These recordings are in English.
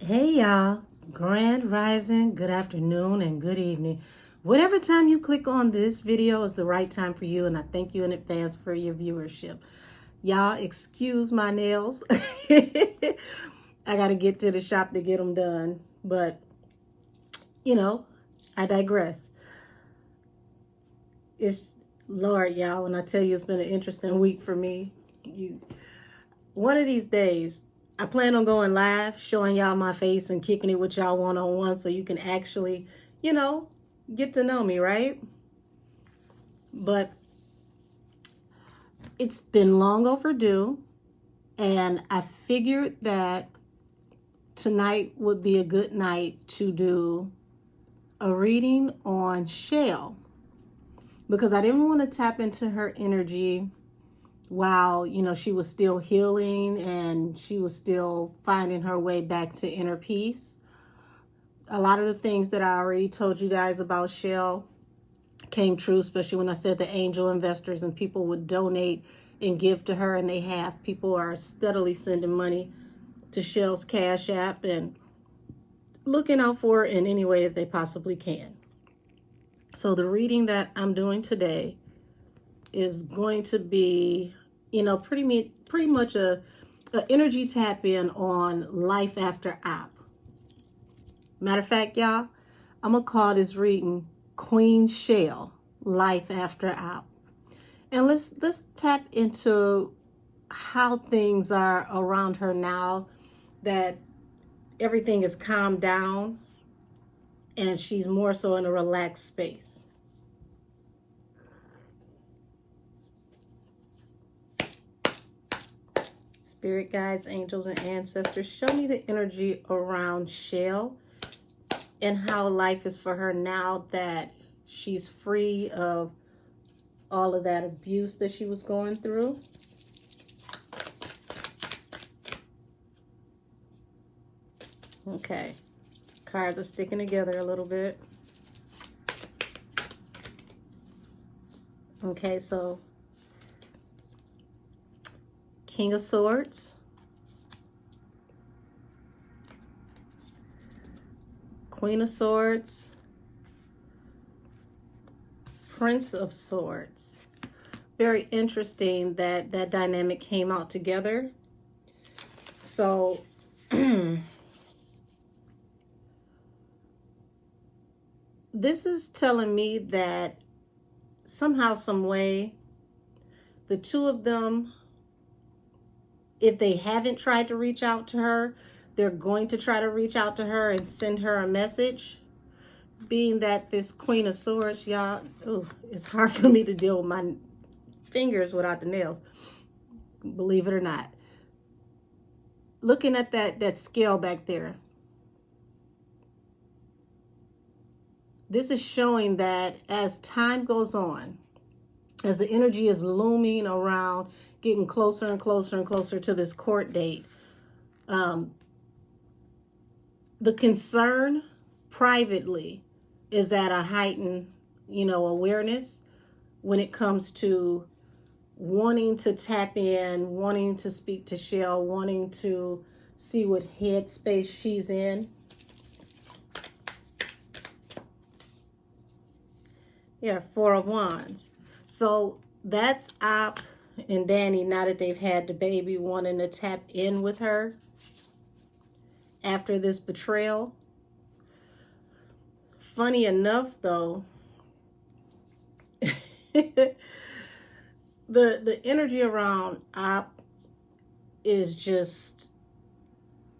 Hey y'all, grand rising, good afternoon, and good evening. Whatever time you click on this video is the right time for you, and I thank you in advance for your viewership. Y'all, excuse my nails. I got to get to the shop to get them done, but I digress. It's Lord, y'all, when I tell you it's been an interesting week for me. One of these days, I plan on going live, showing y'all my face and kicking it with y'all one-on-one so you can actually, you know, get to know me, right? But it's been long overdue, and I figured that tonight would be a good night to do a reading on CHELLE because I didn't want to tap into her energy while she was still healing and she was still finding her way back to inner peace. A lot of the things that I already told you guys about CHELLE came true, especially when I said the angel investors and people would donate and give to her, and they have. People are steadily sending money to CHELLE's Cash App and looking out for her in any way that they possibly can. So the reading that I'm doing today is going to be, pretty much a energy tap in on life after op. Matter of fact, y'all, I'm gonna call this reading Queen CHELLE, Life After op. And let's tap into how things are around her now that everything is calmed down and she's more so in a relaxed space. Spirit guides, angels, and ancestors, show me the energy around CHELLE and how life is for her now that she's free of all of that abuse that she was going through. Okay, cards are sticking together a little bit. Okay, so King of Swords, Queen of Swords, Prince of Swords. Very interesting that that dynamic came out together. So this is telling me that somehow, some way, the two of them, if they haven't tried to reach out to her, they're going to try to reach out to her and send her a message. Being that this Queen of Swords, y'all, it's hard for me to deal with my fingers without the nails, believe it or not. Looking at that scale back there, this is showing that as time goes on, as the energy is looming around, getting closer and closer and closer to this court date, the concern privately is at a heightened, awareness when it comes to wanting to tap in, wanting to speak to CHELLE, wanting to see what headspace she's in. Yeah, Four of Wands. So that's Op and Danny, now that they've had the baby, wanting to tap in with her after this betrayal. Funny enough, though, the energy around Op is just,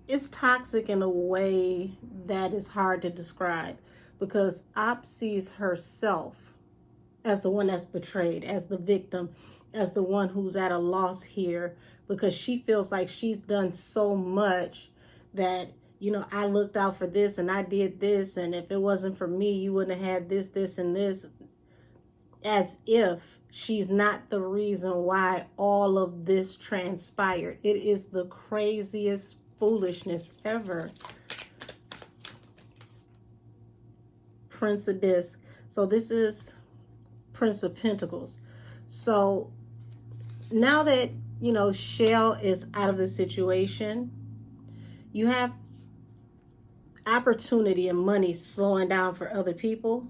it's toxic in a way that is hard to describe, because Op sees herself as the one that's betrayed, as the victim, as the one who's at a loss here, because she feels like she's done so much that, I looked out for this and I did this, and if it wasn't for me, you wouldn't have had this, this, and this, as if she's not the reason why all of this transpired. It is the craziest foolishness ever. Prince of Discs. So this is Prince of Pentacles. So now that, CHELLE is out of the situation, you have opportunity and money slowing down for other people?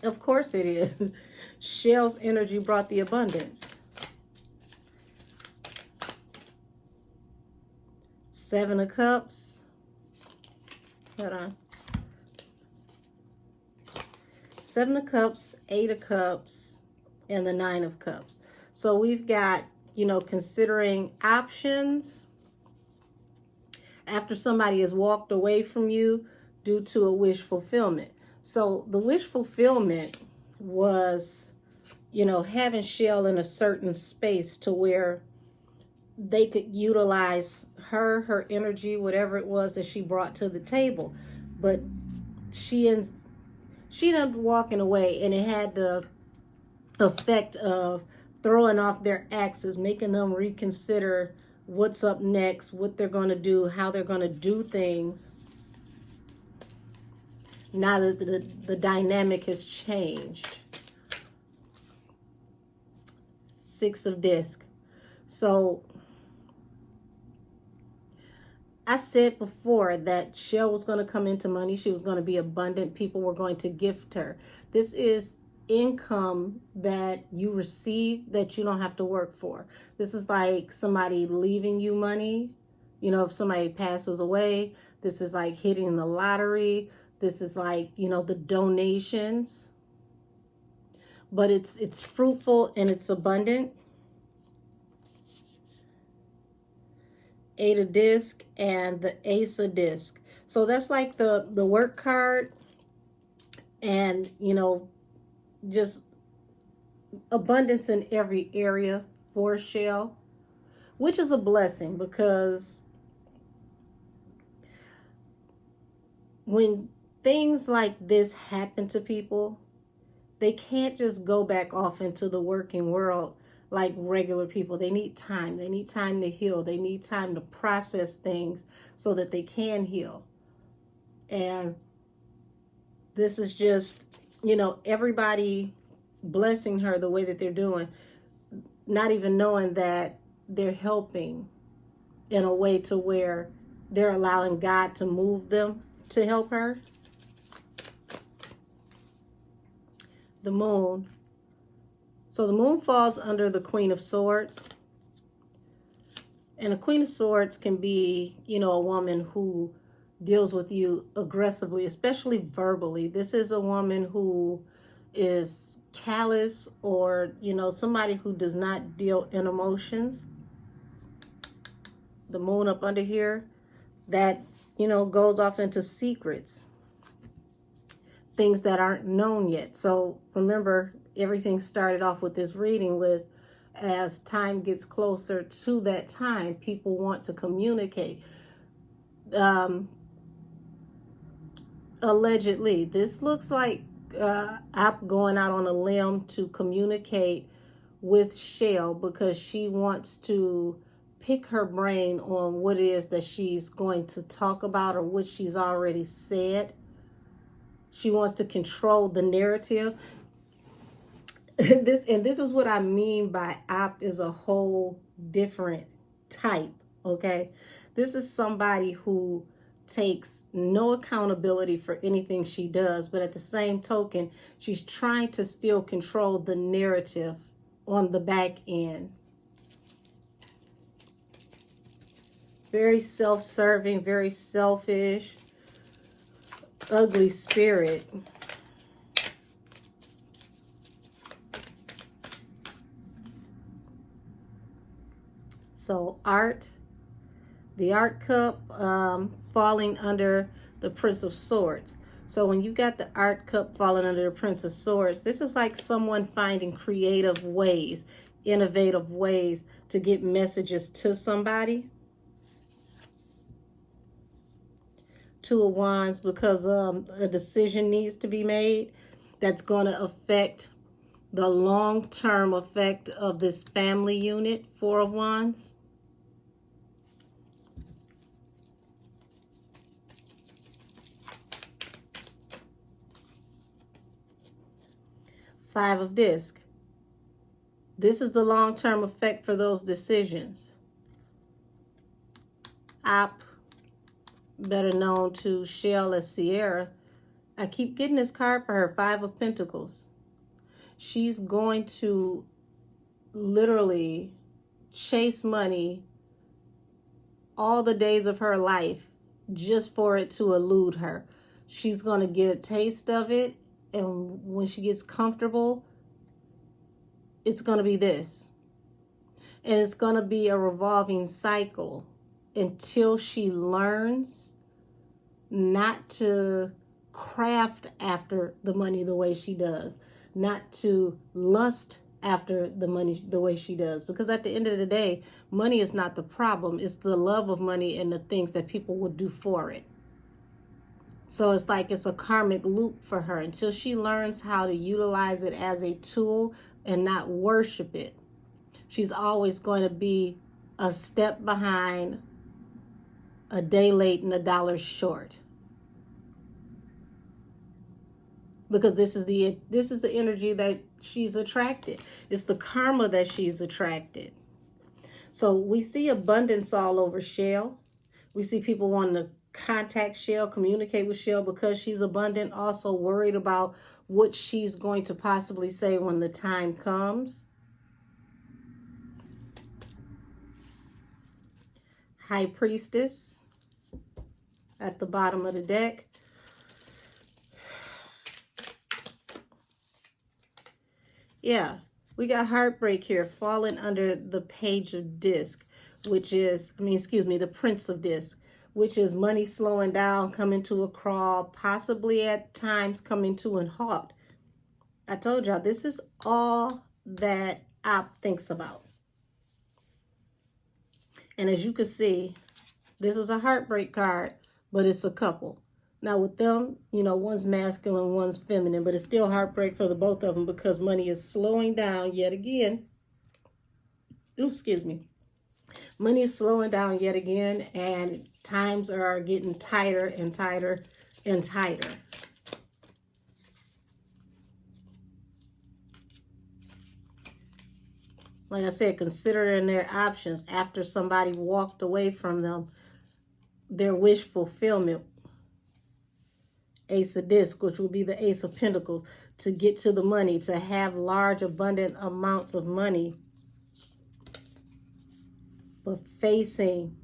Of course it is. Shell's energy brought the abundance. 7 of Cups. Hold on. 7 of Cups, 8 of Cups, and the 9 of Cups. So we've got, you know, considering options after somebody has walked away from you due to a wish fulfillment. So the wish fulfillment was, you know, having Shell in a certain space to where they could utilize her energy, whatever it was that she brought to the table. But she ended up walking away, and it had the effect of throwing off their axes, making them reconsider what's up next, what they're going to do, how they're going to do things. Now that the dynamic has changed. 6 of Discs. So I said before that Shell was going to come into money. She was going to be abundant. People were going to gift her. This is income that you receive that you don't have to work for. This is like somebody leaving you money. You know, if somebody passes away, this is like hitting the lottery. This is like, you know, the donations. But it's fruitful and it's abundant. 8 of Discs and the Ace of Discs. So that's like the work card, and, you know, just abundance in every area for Shell, which is a blessing, because when things like this happen to people, they can't just go back off into the working world like regular people. They need time. They need time to heal. They need time to process things so that they can heal. And this is just, you know, everybody blessing her the way that they're doing, not even knowing that they're helping in a way to where they're allowing God to move them to help her. The Moon. So the Moon falls under the Queen of Swords. And the Queen of Swords can be, you know, a woman who deals with you aggressively, especially verbally. This is a woman who is callous, or, you know, somebody who does not deal in emotions. The Moon up under here, that, you know, goes off into secrets, things that aren't known yet. So remember, everything started off with this reading with, as time gets closer to that time, people want to communicate. Allegedly, this looks like I'm going out on a limb to communicate with Shell, because she wants to pick her brain on what it is that she's going to talk about, or what she's already said. She wants to control the narrative. This is what I mean by op is a whole different type, okay? This is somebody who takes no accountability for anything she does, but at the same token, she's trying to still control the narrative on the back end. Very self-serving, very selfish, ugly spirit. So art, the art cup falling under the Prince of Swords. So when you got the art cup falling under the Prince of Swords, this is like someone finding creative ways, innovative ways to get messages to somebody. 2 of Wands, because a decision needs to be made that's going to affect the long-term effect of this family unit. 4 of Wands. Five of Discs. This is the long-term effect for those decisions. Op, better known to CHELLE as Sierra, I keep getting this card for her, Five of Pentacles. She's going to literally chase money all the days of her life just for it to elude her. She's going to get a taste of it, and when she gets comfortable, it's going to be this. And it's going to be a revolving cycle until she learns not to craft after the money the way she does, not to lust after the money the way she does. Because at the end of the day, money is not the problem. It's the love of money and the things that people would do for it. So it's like it's a karmic loop for her until she learns how to utilize it as a tool and not worship it. She's always going to be a step behind, a day late, and a dollar short. Because this is the energy that she's attracted. It's the karma that she's attracted. So we see abundance all over CHELLE. We see people wanting to contact CHELLE, communicate with CHELLE because she's abundant, also worried about what she's going to possibly say when the time comes. High Priestess at the bottom of the deck. Yeah, we got heartbreak here falling under the Page of Disc, which is, the Prince of Disc, which is money slowing down, coming to a crawl, possibly at times coming to a halt. I told y'all, this is all that Op thinks about. And as you can see, this is a heartbreak card, but it's a couple. Now with them, one's masculine, one's feminine, but it's still heartbreak for the both of them because money is slowing down yet again. Ooh, excuse me. Money is slowing down yet again, and times are getting tighter and tighter and tighter. Like I said, considering their options after somebody walked away from them, their wish fulfillment. Ace of Disc, which will be the Ace of Pentacles, to get to the money, to have large, abundant amounts of money, but facing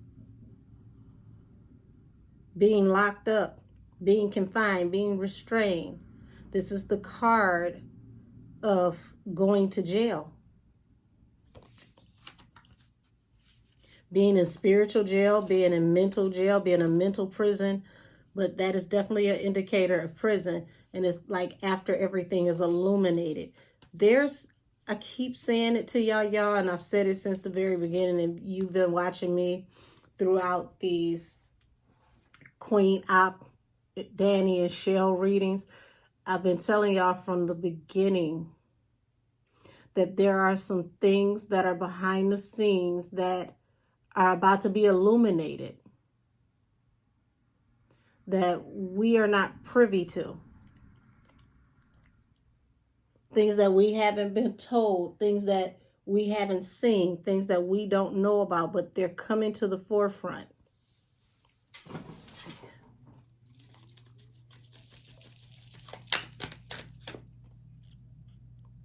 being locked up, being confined, being restrained. This is the card of going to jail. Being in spiritual jail, being in mental jail, being in a mental prison. But that is definitely an indicator of prison. And it's like after everything is illuminated. I keep saying it to y'all, and I've said it since the very beginning, and you've been watching me throughout these Queen Op, Danny, and CHELLE readings. I've been telling y'all from the beginning that there are some things that are behind the scenes that are about to be illuminated, that we are not privy to. Things that we haven't been told, things that we haven't seen, things that we don't know about, but they're coming to the forefront.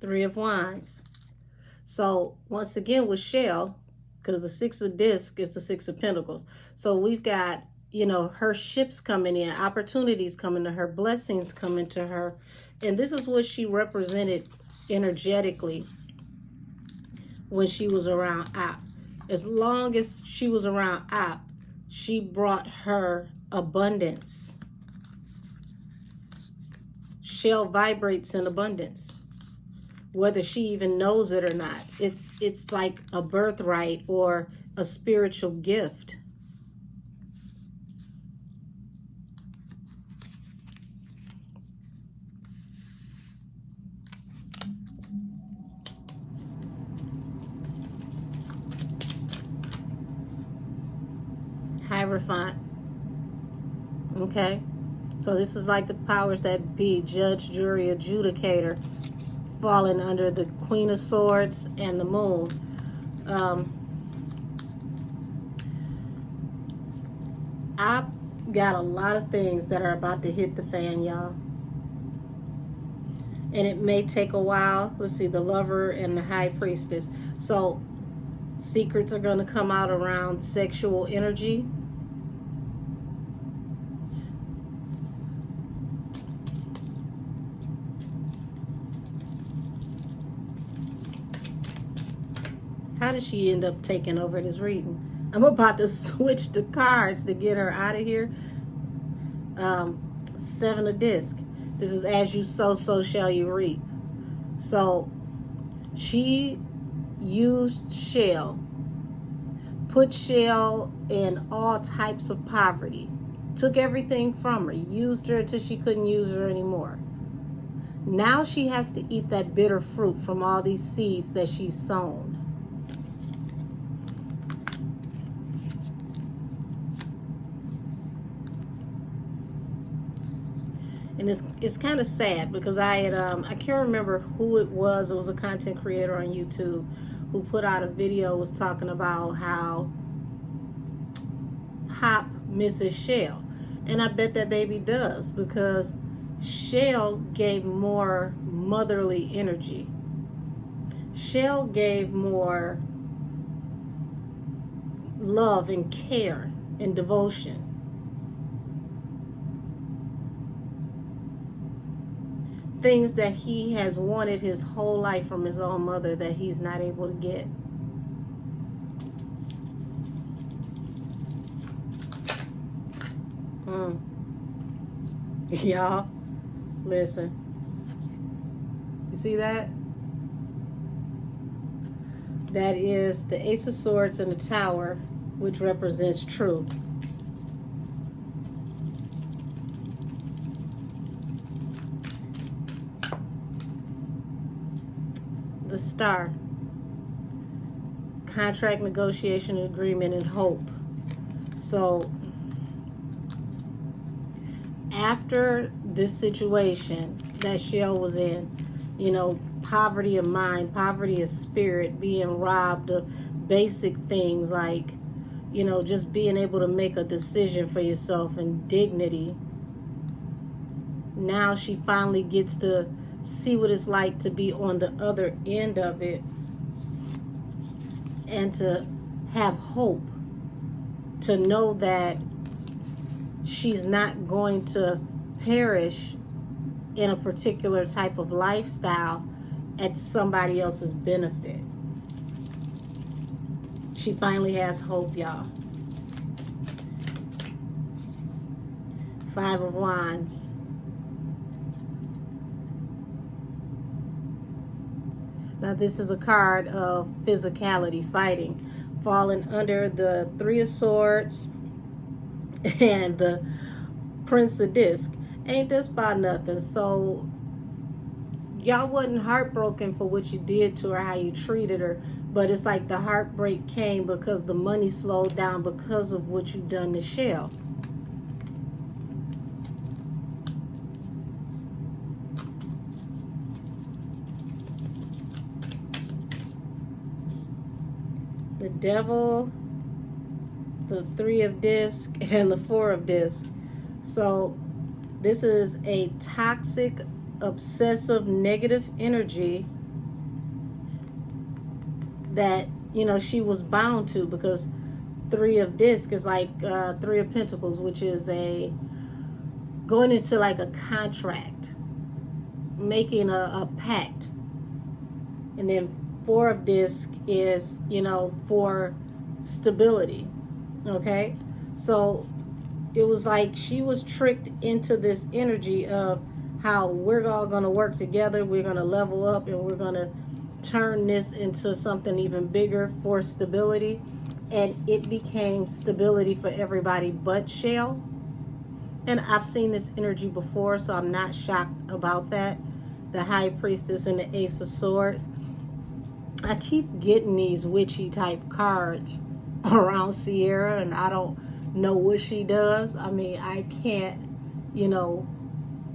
Three of Wands. So once again with CHELLE, because the Six of Disc is the Six of Pentacles. So we've got, her ships coming in, opportunities coming to her, blessings coming to her. And this is what she represented energetically when she was around Op. As long as she was around Op, she brought her abundance. CHELLE vibrates in abundance, whether she even knows it or not. It's like a birthright or a spiritual gift. Hierophant. Okay, so this is like the powers that be, judge, jury, adjudicator, falling under the Queen of Swords and the Moon. Op got a lot of things that are about to hit the fan, y'all. And it may take a while. Let's see, the Lover and the High Priestess. So secrets are going to come out around sexual energy. How did she end up taking over this reading? I'm about to switch the cards to get her out of here. Seven of Disc. This is as you sow, so shall you reap. So she used CHELLE, put CHELLE in all types of poverty, took everything from her, used her until she couldn't use her anymore. Now she has to eat that bitter fruit from all these seeds that she's sown. And it's kind of sad because I can't remember who it was. It was a content creator on YouTube who put out a video, was talking about how Pop misses CHELLE. And I bet that baby does, because CHELLE gave more motherly energy. CHELLE gave more love and care and devotion. Things that he has wanted his whole life from his own mother that he's not able to get. Y'all, listen. You see that? That is the Ace of Swords and the Tower, which represents truth. The Star, contract, negotiation, agreement, and hope. So after this situation that CHELLE was in, you know, poverty of mind, poverty of spirit, being robbed of basic things like, you know, just being able to make a decision for yourself and dignity. Now she finally gets to see what it's like to be on the other end of it and to have hope, to know that she's not going to perish in a particular type of lifestyle at somebody else's benefit. She finally has hope, y'all. Five of Wands. Now this is a card of physicality, fighting, falling under the Three of Swords and the Prince of Disc. Ain't this about nothing? So y'all wasn't heartbroken for what you did to her, how you treated her, but it's like the heartbreak came because the money slowed down because of what you done to CHELLE. The Devil, the Three of Disc, and the Four of Disc. So this is a toxic, obsessive, negative energy that, you know, she was bound to, because Three of Disc is like Three of Pentacles, which is a going into like a contract, making a pact. And then Four of Disc is, you know, for stability. Okay, so it was like she was tricked into this energy of how we're all going to work together, we're going to level up, and we're going to turn this into something even bigger for stability. And it became stability for everybody but CHELLE. And I've seen this energy before, so I'm not shocked about that. The High Priestess and the Ace of Swords. I keep getting these witchy type cards around Sierra, and I don't know what she does. I mean, I can't, you know,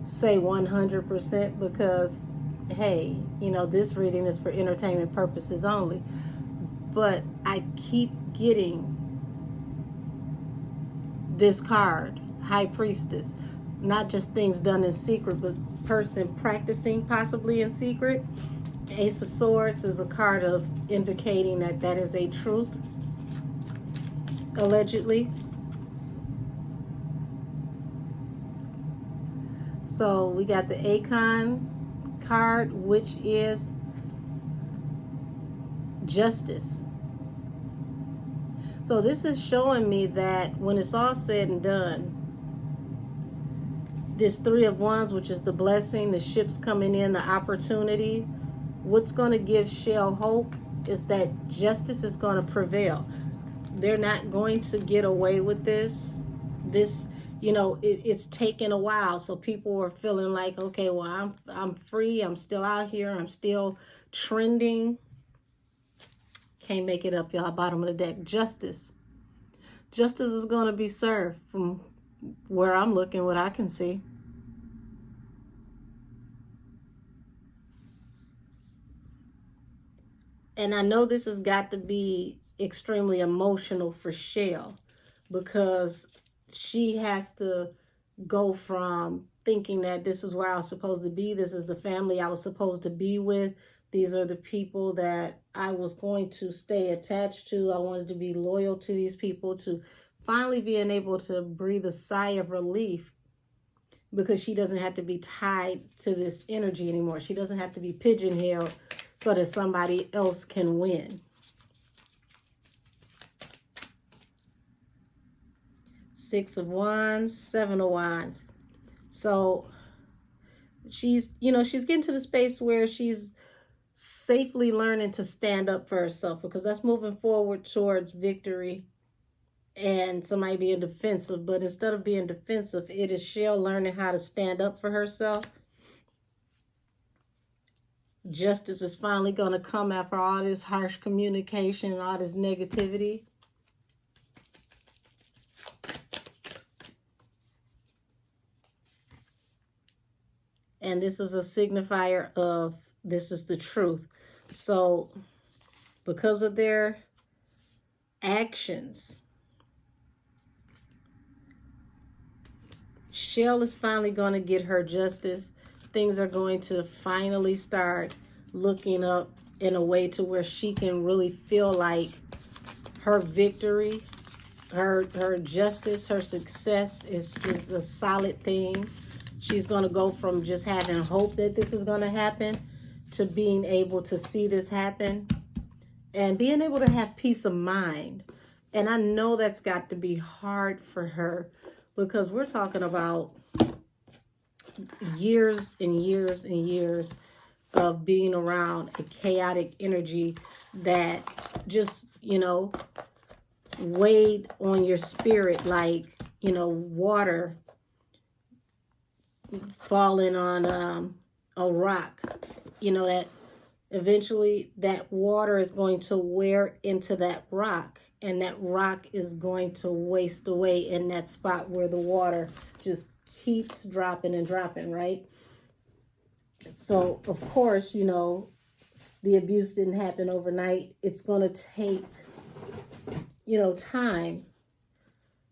say 100% because, hey, you know, this reading is for entertainment purposes only. But I keep getting this card, High Priestess. Not just things done in secret, but person practicing possibly in secret. Ace of Swords is a card of indicating that that is a truth, allegedly. So we got the Acon card, which is justice. So this is showing me that when it's all said and done, this Three of Wands, which is the blessing, the ships coming in, the opportunity, what's going to give CHELLE hope is that justice is going to prevail. They're not going to get away with this. You know, it's taken a while, so people were feeling like, okay, well, I'm free, I'm still out here, I'm still trending. Can't make it up, y'all. Bottom of the deck. Justice is going to be served from where I'm looking, what I can see. And I know this has got to be extremely emotional for CHELLE, because she has to go from thinking that this is where I was supposed to be, this is the family I was supposed to be with, these are the people that I was going to stay attached to, I wanted to be loyal to these people, to finally being able to breathe a sigh of relief, because she doesn't have to be tied to this energy anymore. She doesn't have to be pigeonholed so that somebody else can win. Six of Wands, Seven of Wands. So she's, you know, she's getting to the space where she's safely learning to stand up for herself, because that's moving forward towards victory and somebody being defensive. But instead of being defensive, it is CHELLE learning how to stand up for herself. Justice is finally going to come after all this harsh communication and all this negativity. And this is a signifier of this is the truth. So because of their actions, CHELLE is finally going to get her justice. Things are going to finally start looking up in a way to where she can really feel like her victory, her justice, her success is a solid thing. She's going to go from just having hope that this is going to happen to being able to see this happen and being able to have peace of mind. And I know that's got to be hard for her, because we're talking about years and years and years of being around a chaotic energy that just, you know, weighed on your spirit like, you know, water falling on a rock. You know, that eventually that water is going to wear into that rock, and that rock is going to waste away in that spot where the water just keeps dropping and dropping, right? So, of course, you know, the abuse didn't happen overnight. It's going to take, you know, time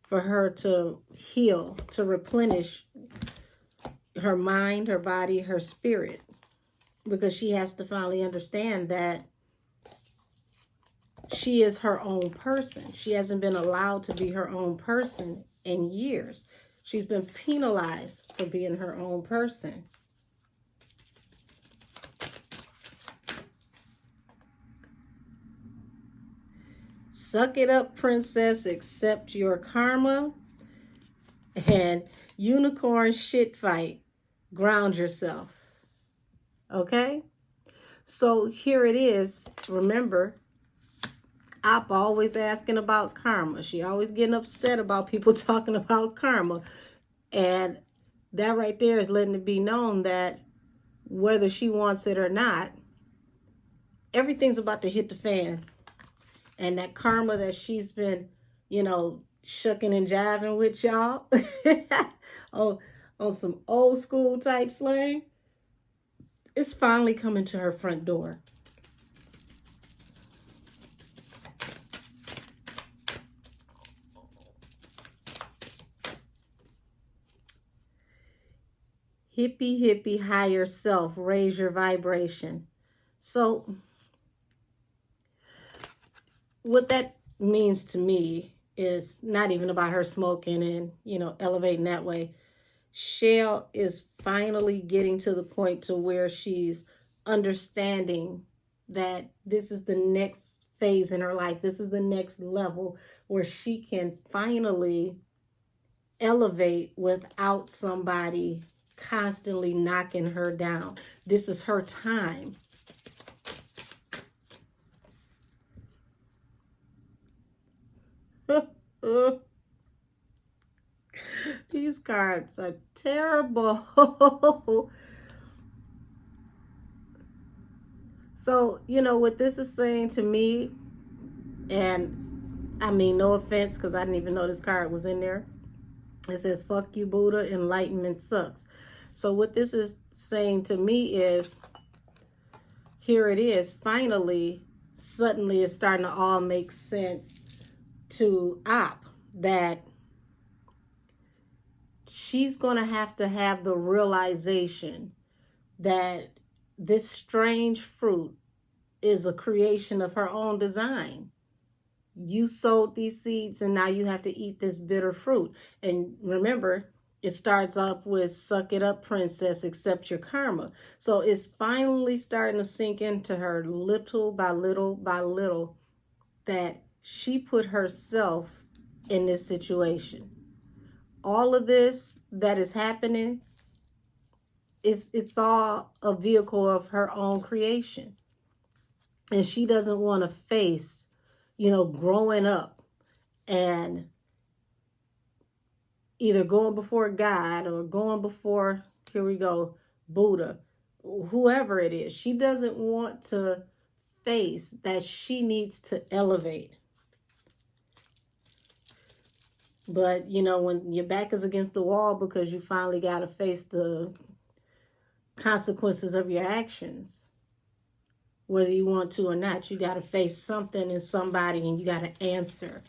for her to heal, to replenish her mind, her body, her spirit, because she has to finally understand that she is her own person. She hasn't been allowed to be her own person in years. She's been penalized for being her own person. Suck it up, princess. Accept your karma. And unicorn shit fight. Ground yourself. Okay? So here it is. Remember, Appa always asking about karma. She always getting upset about people talking about karma. And that right there is letting it be known that whether she wants it or not, everything's about to hit the fan. And that karma that she's been, you know, shucking and jiving with y'all on some old school type slang, it's finally coming to her front door. Hippie, hippie, higher self, raise your vibration. So what that means to me is not even about her smoking and, elevating that way. Chelle is finally getting to the point to where she's understanding that this is the next phase in her life. This is the next level where she can finally elevate without somebody constantly knocking her down. This is her time. These cards are terrible. So, what this is saying to me, and I mean, no offense, because I didn't even know this card was in there. It says, fuck you, Buddha, enlightenment sucks. So what this is saying to me is, here it is, finally, suddenly it's starting to all make sense to Op, that she's going to have the realization that this strange fruit is a creation of her own design. You sowed these seeds and now you have to eat this bitter fruit. And remember, it starts off with suck it up, princess, accept your karma. So it's finally starting to sink into her little by little by little that she put herself in this situation. All of this that is happening, it's all a vehicle of her own creation. And she doesn't want to face, growing up and either going before God or going before, here we go, Buddha, whoever it is. She doesn't want to face that she needs to elevate. But, when your back is against the wall because you finally got to face the consequences of your actions, whether you want to or not, you got to face something and somebody, and you got to answer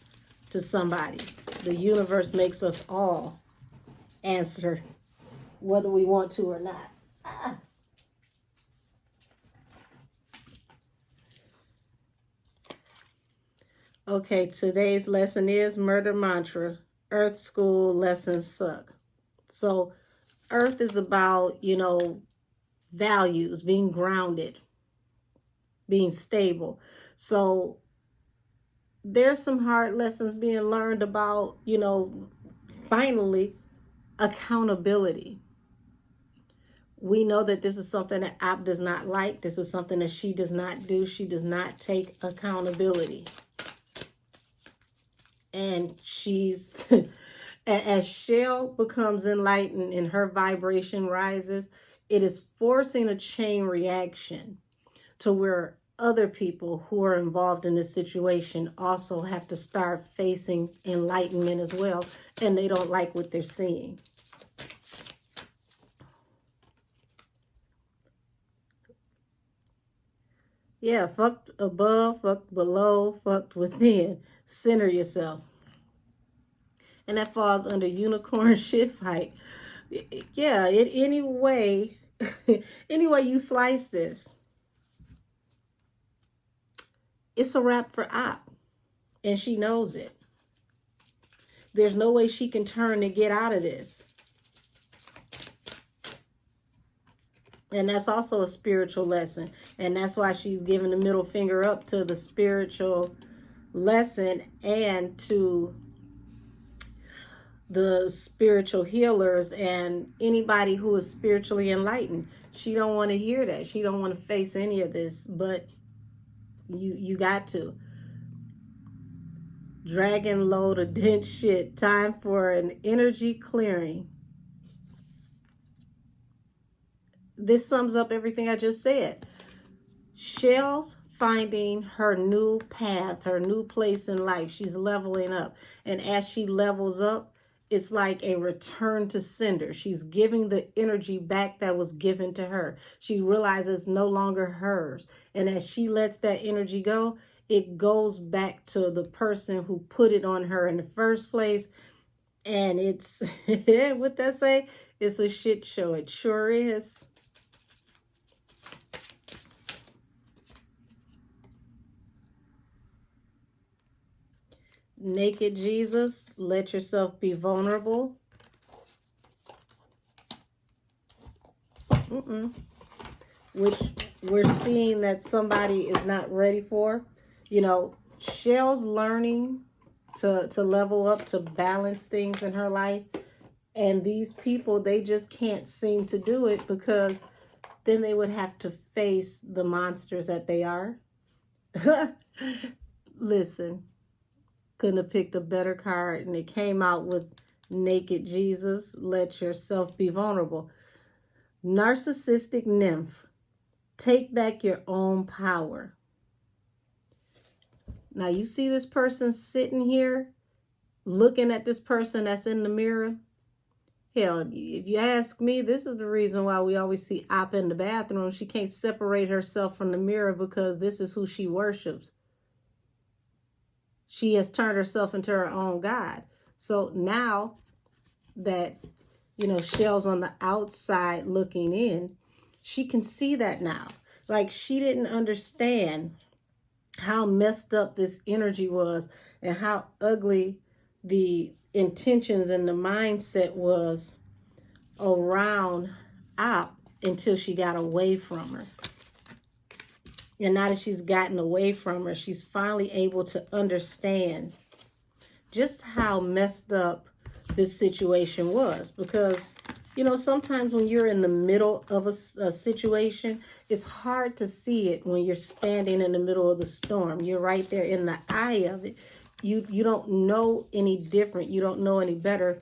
to somebody. The universe makes us all answer whether we want to or not. Okay, today's lesson is Murder Mantra. Earth School lessons suck. So Earth is about, values, being grounded, being stable. So there's some hard lessons being learned about, finally, accountability. We know that this is something that App does not like. This is something that she does not do. She does not take accountability. And she's, as Chelle becomes enlightened and her vibration rises, it is forcing a chain reaction to where other people who are involved in this situation also have to start facing enlightenment as well. And they don't like what they're seeing. Yeah, fucked above, fucked below, fucked within. Center yourself. And that falls under unicorn shit fight. Yeah, any way you slice this, it's a wrap for Op. And she knows it. There's no way she can turn and get out of this. And that's also a spiritual lesson. And that's why she's giving the middle finger up to the spiritual lesson and to the spiritual healers and anybody who is spiritually enlightened. She don't want to hear that. She don't want to face any of this, but you got to. Dragon load of dense shit. Time for an energy clearing. This sums up everything I just said. Chelle's finding her new path, her new place in life. She's leveling up. And as she levels up, it's like a return to sender. She's giving the energy back that was given to her. She realizes it's no longer hers. And as she lets that energy go, it goes back to the person who put it on her in the first place. And it's, what that say? It's a shit show. It sure is. Naked Jesus, let yourself be vulnerable. Which we're seeing that somebody is not ready for. You know, Chelle's learning to level up, to balance things in her life. And these people, they just can't seem to do it, because then they would have to face the monsters that they are. Listen, couldn't have picked a better card, and it came out with Naked Jesus, let yourself be vulnerable. Narcissistic nymph, take back your own power. Now you see this person sitting here looking at this person that's in the mirror. Hell, if you ask me, this is the reason why we always see Op in the bathroom. She can't separate herself from the mirror, because this is who she worships. She has turned herself into her own God. So now that, you know, Chelle's on the outside looking in, she can see that now. Like, she didn't understand how messed up this energy was, and how ugly the intentions and the mindset was around Op, until she got away from her. And now that she's gotten away from her, she's finally able to understand just how messed up this situation was. Because, you know, sometimes when you're in the middle of a situation, it's hard to see it when you're standing in the middle of the storm. You're right there in the eye of it. You don't know any different. You don't know any better,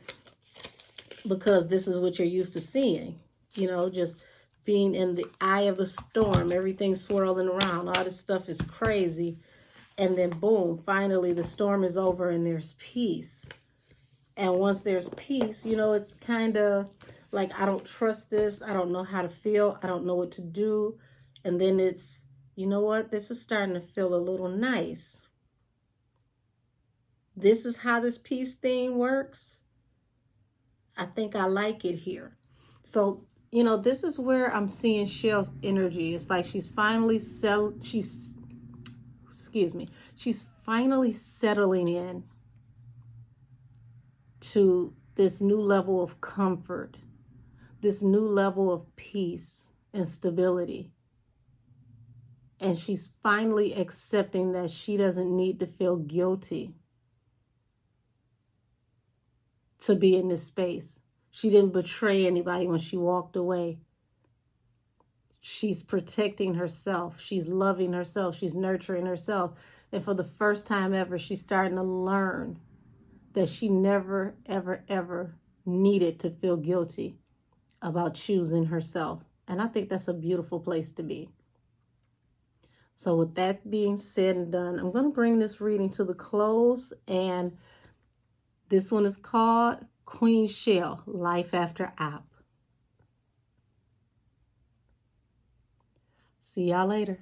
because this is what you're used to seeing. You know, just being in the eye of the storm, everything swirling around, all this stuff is crazy. And then boom, finally the storm is over and there's peace. And once there's peace, you know, it's kind of like, I don't trust this. I don't know how to feel. I don't know what to do. And then it's, you know what? This is starting to feel a little nice. This is how this peace thing works. I think I like it here. So, you know, this is where I'm seeing Chelle's energy. It's like she's finally she's finally settling in to this new level of comfort, this new level of peace and stability. And she's finally accepting that she doesn't need to feel guilty to be in this space. She didn't betray anybody when she walked away. She's protecting herself. She's loving herself. She's nurturing herself. And for the first time ever, she's starting to learn that she never, ever, ever needed to feel guilty about choosing herself. And I think that's a beautiful place to be. So with that being said and done, I'm going to bring this reading to the close. And this one is called Queen Chelle, Life After Op. See y'all later.